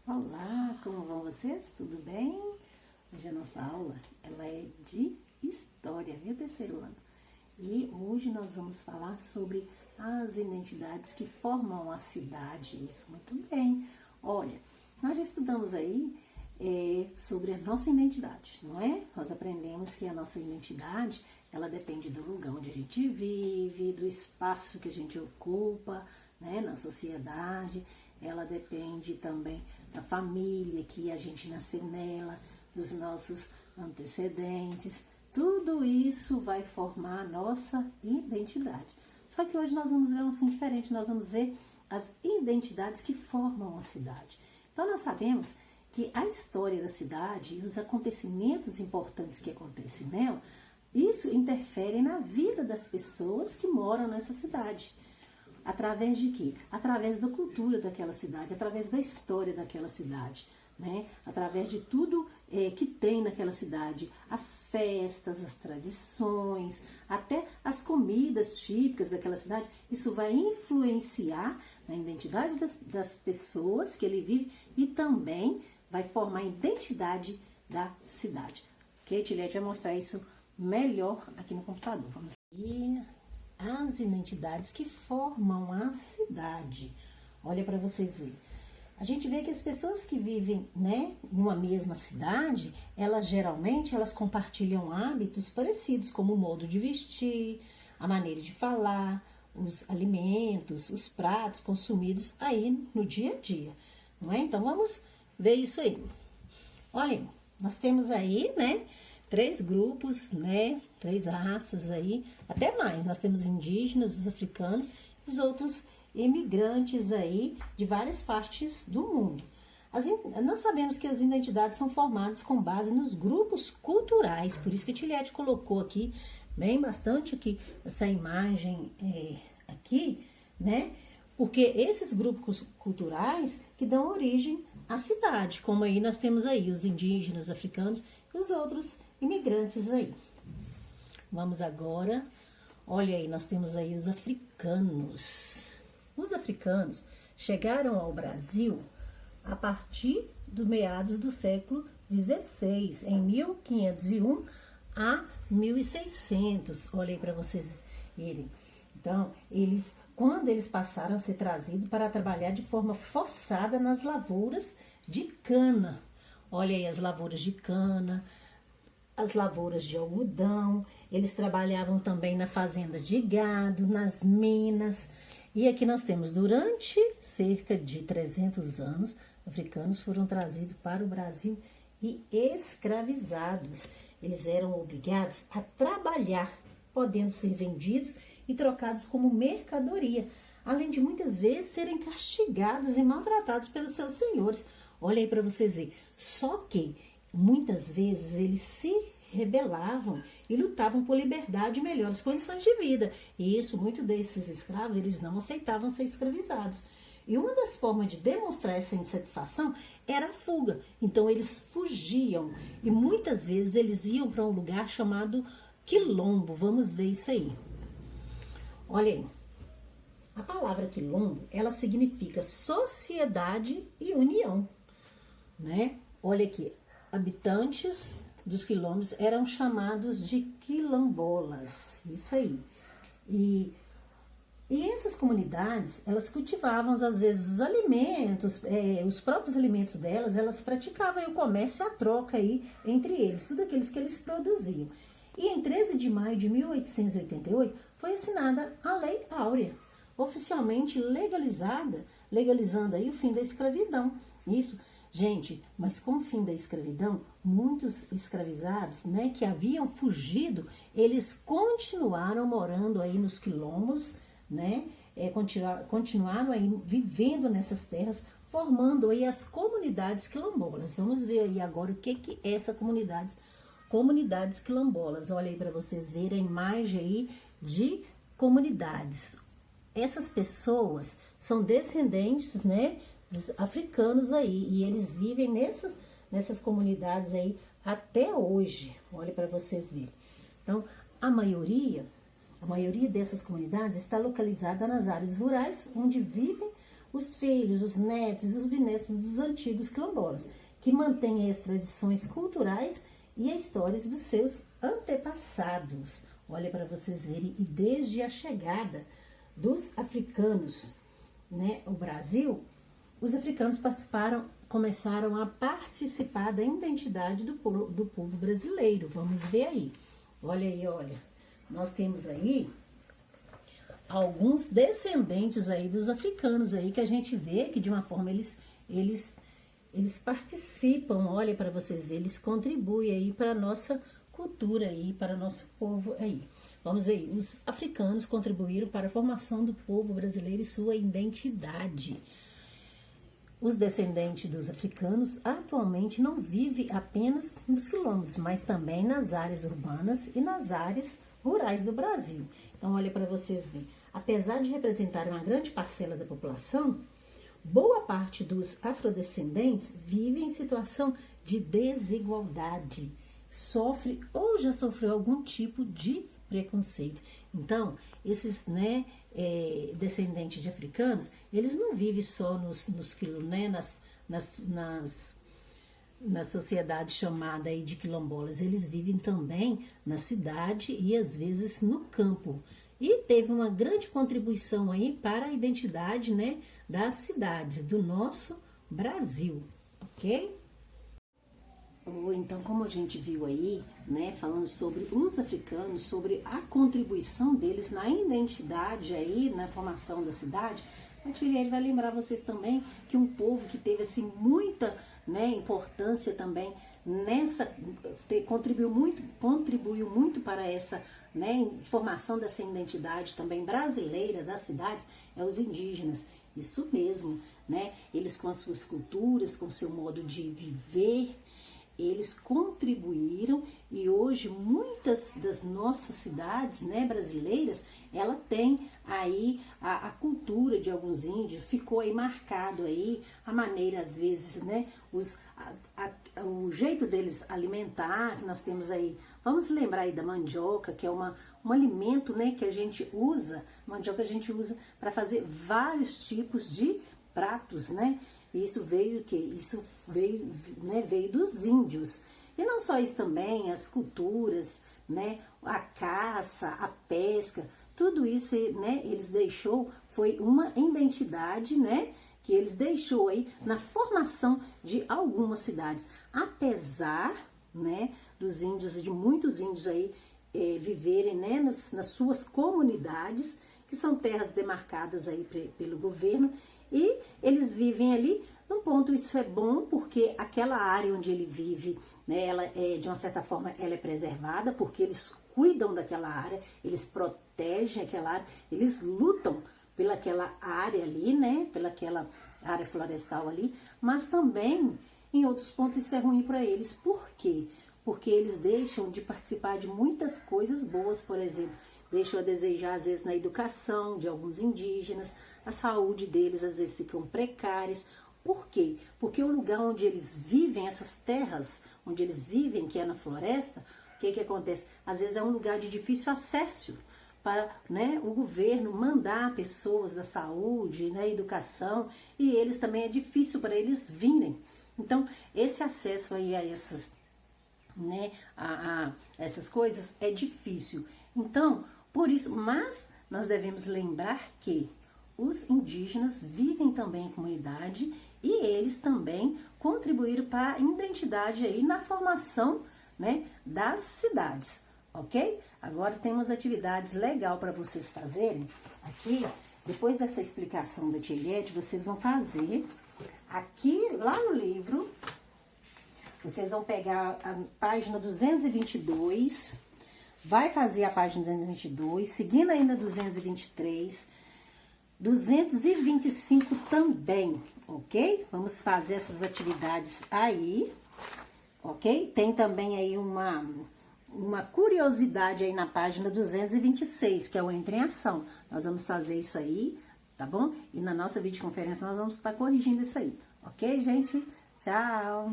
Olá, como vão vocês? Tudo bem? Hoje a nossa aula ela é de História, viu, terceiro ano? E hoje nós vamos falar sobre as identidades que formam a cidade. Isso, muito bem. Olha, nós já estudamos aí sobre a nossa identidade, não é? Nós aprendemos que a nossa identidade, ela depende do lugar onde a gente vive, do espaço que a gente ocupa, né, na sociedade. Ela depende também da família que a gente nasceu nela, dos nossos antecedentes. Tudo isso vai formar a nossa identidade. Só que hoje nós vamos ver um assunto diferente, nós vamos ver as identidades que formam a cidade. Então nós sabemos que a história da cidade e os acontecimentos importantes que acontecem nela, isso interfere na vida das pessoas que moram nessa cidade. Através de quê? Através da cultura daquela cidade, através da história daquela cidade, né? Através de tudo que tem naquela cidade, as festas, as tradições, até as comidas típicas daquela cidade. Isso vai influenciar na identidade das pessoas que ele vive e também vai formar a identidade da cidade. Ok? Tilete vai mostrar isso melhor aqui no computador. Vamos ver. As identidades que formam a cidade. Olha para vocês verem. A gente vê que as pessoas que vivem, né, em uma mesma cidade, geralmente compartilham hábitos parecidos, como o modo de vestir, a maneira de falar, os alimentos, os pratos consumidos aí no dia a dia, não é? Então vamos ver isso aí. Olhem, nós temos aí, né, 3 grupos, né, 3 raças aí, até mais. Nós temos indígenas, os africanos e os outros imigrantes aí de várias partes do mundo. Nós sabemos que as identidades são formadas com base nos grupos culturais, por isso que a Tilete colocou aqui, bem bastante aqui, essa imagem aqui, né, porque esses grupos culturais que dão origem à cidade, como aí nós temos aí os indígenas, os africanos e os outros imigrantes aí. Vamos agora, olha aí, nós temos aí os africanos. Os africanos chegaram ao Brasil a partir do meados do século XVI, em 1501 a 1600. Olha aí para vocês verem. Então, quando eles passaram a ser trazidos para trabalhar de forma forçada nas lavouras de cana. Olha aí as lavouras de cana, as lavouras de algodão, eles trabalhavam também na fazenda de gado, nas minas. E aqui nós temos, durante cerca de 300 anos, africanos foram trazidos para o Brasil e escravizados. Eles eram obrigados a trabalhar, podendo ser vendidos e trocados como mercadoria, além de muitas vezes serem castigados e maltratados pelos seus senhores. Olha aí para vocês verem. Só que muitas vezes eles se rebelavam e lutavam por liberdade e melhores condições de vida. E isso, muitos desses escravos, eles não aceitavam ser escravizados. E uma das formas de demonstrar essa insatisfação era a fuga. Então eles fugiam e muitas vezes eles iam para um lugar chamado quilombo. Vamos ver isso aí. Olha aí. A palavra quilombo, ela significa sociedade e união, né? Olha aqui, habitantes dos quilombos eram chamados de quilombolas, isso aí. E essas comunidades, elas cultivavam às vezes os alimentos, os próprios alimentos delas, elas praticavam o comércio e a troca aí entre eles, tudo aqueles que eles produziam. E em 13 de maio de 1888 foi assinada a Lei Áurea, oficialmente legalizando aí o fim da escravidão. Isso, gente, mas com o fim da escravidão, muitos escravizados, né, que haviam fugido, eles continuaram morando aí nos quilombos, né, continuaram aí vivendo nessas terras, formando aí as comunidades quilombolas. Vamos ver aí agora o que é essa comunidades quilombolas. Olha aí para vocês verem a imagem aí de comunidades. Essas pessoas são descendentes, né, dos africanos aí, e eles vivem nessas comunidades aí até hoje. Olha para vocês verem. Então, a maioria dessas comunidades está localizada nas áreas rurais, onde vivem os filhos, os netos e os bisnetos dos antigos quilombolas, que mantêm as tradições culturais e as histórias dos seus antepassados. Olha para vocês verem, e desde a chegada dos africanos, né, o Brasil, os africanos começaram a participar da identidade do povo brasileiro. Vamos ver aí. Olha aí, olha. Nós temos aí alguns descendentes aí dos africanos aí que a gente vê que de uma forma eles participam, olha para vocês verem, eles contribuem aí para a nossa cultura aí, para o nosso povo aí. Vamos aí, os africanos contribuíram para a formação do povo brasileiro e sua identidade. Os descendentes dos africanos atualmente não vivem apenas nos quilômetros, mas também nas áreas urbanas e nas áreas rurais do Brasil. Então, olha para vocês verem. Apesar de representar uma grande parcela da população, boa parte dos afrodescendentes vive em situação de desigualdade, sofre ou já sofreu algum tipo de preconceito. Então, esses descendentes de africanos, eles não vivem só na sociedade chamada aí de quilombolas, eles vivem também na cidade e às vezes no campo. E teve uma grande contribuição aí para a identidade, né, das cidades do nosso Brasil, ok? Então, como a gente viu aí, né, falando sobre os africanos, sobre a contribuição deles na identidade aí, na formação da cidade, a Tiliane vai lembrar vocês também que um povo que teve assim muita, né, importância também contribuiu muito para essa, né, formação dessa identidade também brasileira das cidades, é os indígenas. Isso mesmo, né? Eles com as suas culturas, com o seu modo de viver, eles contribuíram e hoje muitas das nossas cidades, né, brasileiras, ela tem aí a cultura de alguns índios, ficou aí marcado aí a maneira às vezes, né, o jeito deles alimentar, que nós temos aí, vamos lembrar aí da mandioca, que é um alimento, né, que a gente usa, mandioca a gente usa para fazer vários tipos de pratos, né? Isso veio veio dos índios. E não só isso também, as culturas, né, a caça, a pesca, tudo isso, né, foi uma identidade, né, que eles deixou aí na formação de algumas cidades. Apesar, né, dos índios e de muitos índios aí viverem, né, nas suas comunidades, que são terras demarcadas aí pelo governo, e eles vivem ali num ponto. Isso é bom porque aquela área onde ele vive, né, ela de uma certa forma ela é preservada, porque eles cuidam daquela área, eles protegem aquela área, eles lutam pelaquela área ali, né, pelaquela área florestal ali, mas também em outros pontos isso é ruim para eles. Por quê? Porque eles deixam de participar de muitas coisas boas, por exemplo, deixam a desejar, às vezes, na educação de alguns indígenas, a saúde deles, às vezes, ficam precárias. Por quê? Porque o lugar onde eles vivem, essas terras onde eles vivem, que é na floresta, o que acontece? Às vezes é um lugar de difícil acesso para, né, o governo mandar pessoas da saúde, né, educação, e eles também é difícil para eles virem. Então, esse acesso aí a essas, né, a essas coisas é difícil. Então, por isso, mas nós devemos lembrar que os indígenas vivem também em comunidade e eles também contribuíram para a identidade aí na formação, né, das cidades, ok? Agora tem umas atividades legais para vocês fazerem aqui. Depois dessa explicação da Tia Eliette, vocês vão fazer aqui, lá no livro, vocês vão pegar a página 222, vai fazer a página 222, seguindo ainda 223, 225 também, ok? Vamos fazer essas atividades aí, ok? Tem também aí uma curiosidade aí na página 226, que é o Entre em Ação. Nós vamos fazer isso aí, tá bom? E na nossa videoconferência nós vamos estar corrigindo isso aí, ok, gente? Tchau!